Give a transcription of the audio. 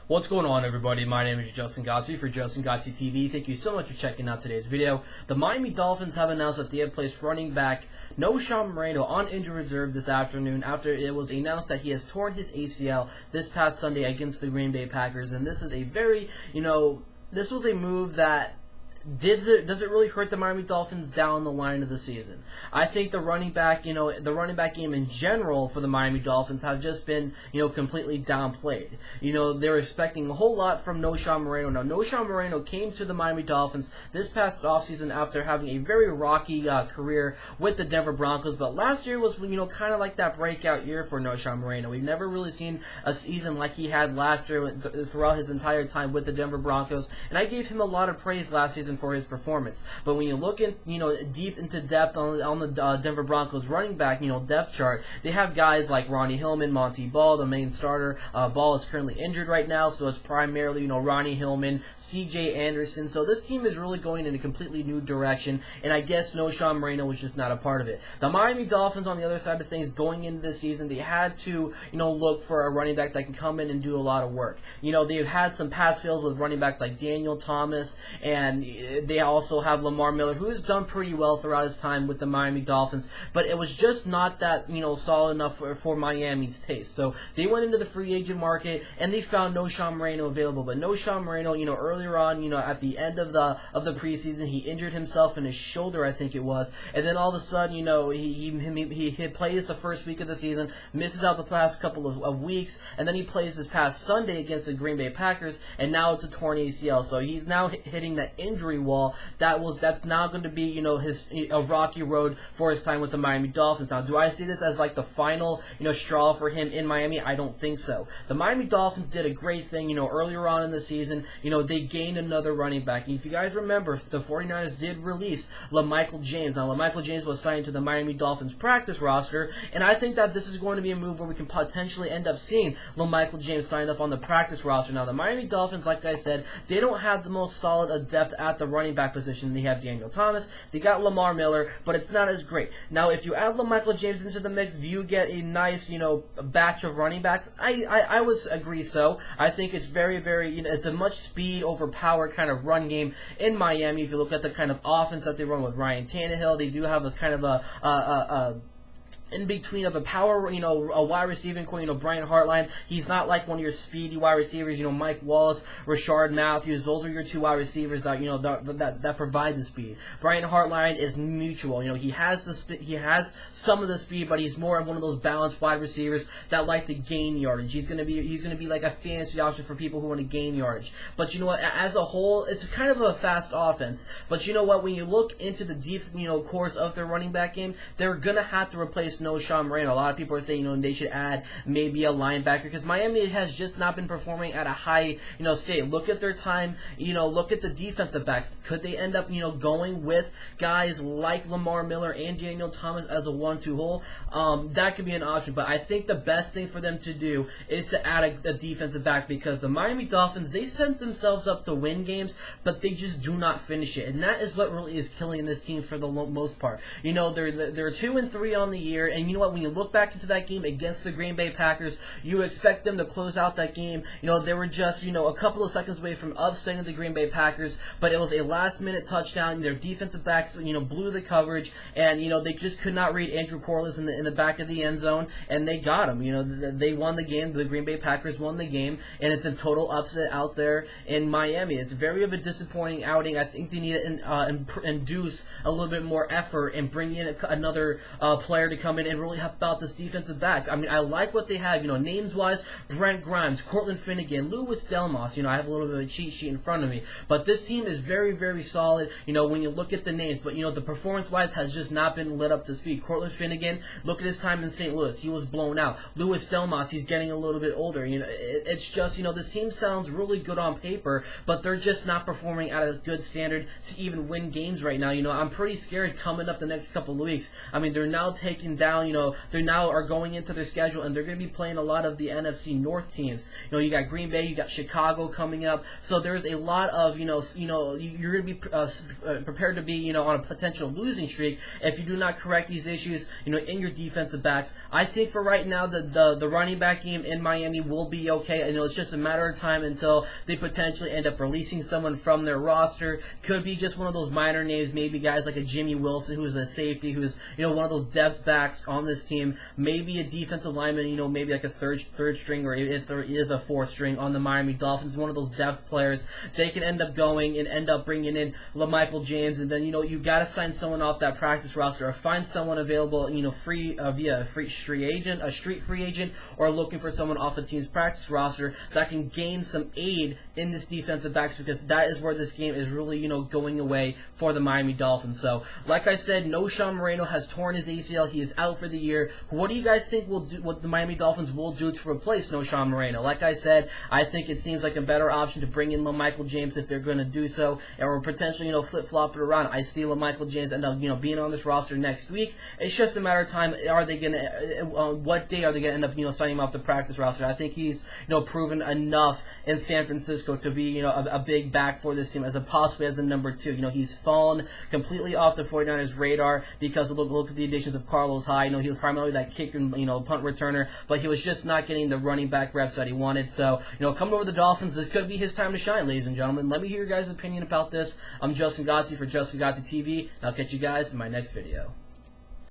What's going on, everybody? My name is Justin Godsey for Justin Godsey TV. Thank you so much for checking out today's video. The Miami Dolphins have announced that they have placed running back Knowshon Moreno on injured reserve this afternoon after it was announced that he has torn his ACL this past Sunday against the Green Bay Packers. And this is a very, this was a move that does it really hurt the Miami Dolphins down the line of the season? I think the running back game in general for the Miami Dolphins have just been, completely downplayed. They're expecting a whole lot from Knowshon Moreno. Now, Knowshon Moreno came to the Miami Dolphins this past offseason after having a very rocky career with the Denver Broncos, but last year was, kind of like that breakout year for Knowshon Moreno. We've never really seen a season like he had last year throughout his entire time with the Denver Broncos, and I gave him a lot of praise last season for his performance. But when you look in, deep into depth on the Denver Broncos running back, depth chart, they have guys like Ronnie Hillman, Monty Ball, the main starter. Ball is currently injured right now, so it's primarily, Ronnie Hillman, C.J. Anderson. So this team is really going in a completely new direction, and I guess Knowshon Moreno was just not a part of it. The Miami Dolphins, on the other side of things, going into this season, they had to, look for a running back that can come in and do a lot of work. They've had some pass fails with running backs like Daniel Thomas, and they also have Lamar Miller, who has done pretty well throughout his time with the Miami Dolphins, but it was just not that, solid enough for Miami's taste. So they went into the free agent market, and they found Knowshon Moreno available. But Knowshon Moreno, earlier on, at the end of the preseason, he injured himself in his shoulder, I think it was, and then all of a sudden, he plays the first week of the season, misses out the past couple of weeks, and then he plays this past Sunday against the Green Bay Packers, and now it's a torn ACL. So he's now hitting that injury wall that's now going to be a rocky road for his time with the Miami Dolphins. Now, do I see this as like the final straw for him in Miami? I don't think so. The Miami Dolphins did a great thing earlier on in the season. They gained another running back. And if you guys remember, the 49ers did release LaMichael James. Now, LaMichael James was signed to the Miami Dolphins practice roster, and I think that this is going to be a move where we can potentially end up seeing LaMichael James signed up on the practice roster. Now, the Miami Dolphins, like I said, they don't have the most solid depth at the running back position. They have Daniel Thomas, they got Lamar Miller, but it's not as great. Now, if you add LaMichael James into the mix, do you get a nice, batch of running backs? I would agree so. I think it's very, very, it's a much speed over power kind of run game in Miami. If you look at the kind of offense that they run with Ryan Tannehill, they do have a kind of a in between of a power, a wide receiving core, Brian Hartline. He's not like one of your speedy wide receivers, Mike Wallace, Rashard Matthews. Those are your two wide receivers that, that provide the speed. Brian Hartline is mutual. He has some of the speed, but he's more of one of those balanced wide receivers that like to gain yardage. He's gonna be like a fantasy option for people who want to gain yardage. But as a whole, it's kind of a fast offense. But when you look into the deep, course of their running back game, they're gonna have to replace Knowshon Moreno. A lot of people are saying, they should add maybe a linebacker because Miami has just not been performing at a high, state. Look at their time, look at the defensive backs. Could they end up, going with guys like Lamar Miller and Daniel Thomas as a 1-2 hole? That could be an option, but I think the best thing for them to do is to add a defensive back because the Miami Dolphins, they set themselves up to win games, but they just do not finish it, and that is what really is killing this team for the most part. They're 2-3 on the year. And when you look back into that game against the Green Bay Packers, you expect them to close out that game. They were just, a couple of seconds away from upsetting the Green Bay Packers, but it was a last-minute touchdown. Their defensive backs, blew the coverage, and, they just could not read Andrew Corliss in the back of the end zone, and they got him. They won the game. The Green Bay Packers won the game, and it's a total upset out there in Miami. It's very of a disappointing outing. I think they need to induce a little bit more effort and bring in another player to come in and really help out this defensive backs. I mean, I like what they have, names-wise, Brent Grimes, Cortland Finnegan, Louis Delmas. I have a little bit of a cheat sheet in front of me. But this team is very, very solid, when you look at the names. But, the performance-wise has just not been lit up to speed. Cortland Finnegan, look at his time in St. Louis. He was blown out. Louis Delmas, he's getting a little bit older. It's just, this team sounds really good on paper, but they're just not performing at a good standard to even win games right now. I'm pretty scared coming up the next couple of weeks. I mean, they're now taking down down. They now are going into their schedule, and they're going to be playing a lot of the NFC North teams. You got Green Bay, you got Chicago coming up. So there's a lot of, you're going to be prepared to be, on a potential losing streak if you do not correct these issues, in your defensive backs. I think for right now, the running back game in Miami will be okay. It's just a matter of time until they potentially end up releasing someone from their roster. Could be just one of those minor names, maybe guys like a Jimmy Wilson, who's a safety, who's, one of those depth backs on this team. Maybe a defensive lineman, maybe like a third string, or if there is a fourth string on the Miami Dolphins, one of those depth players. They can end up going and end up bringing in LaMichael James, and then, you got to sign someone off that practice roster or find someone available, free via a street free agent, or looking for someone off the team's practice roster that can gain some aid in this defensive backs, because that is where this game is really, going away for the Miami Dolphins. So, like I said, Knowshon Moreno has torn his ACL. He is out for the year. What do you guys think what the Miami Dolphins will do to replace Knowshon Moreno? Like I said, I think it seems like a better option to bring in LaMichael James if they're going to do so, or potentially, flip-flop it around. I see LaMichael James end up, being on this roster next week. It's just a matter of time. Are they going to, what day are they going to end up, signing him off the practice roster? I think he's, proven enough in San Francisco to be, a big back for this team, as a possibly as a number 2. He's fallen completely off the 49ers radar because look at the additions of Carlos Hyde. He was primarily that kick and, punt returner, but he was just not getting the running back reps that he wanted. So, coming over the Dolphins, this could be his time to shine, ladies and gentlemen. Let me hear your guys' opinion about this. I'm Justin Godsey for Justin Godsey TV, and I'll catch you guys in my next video.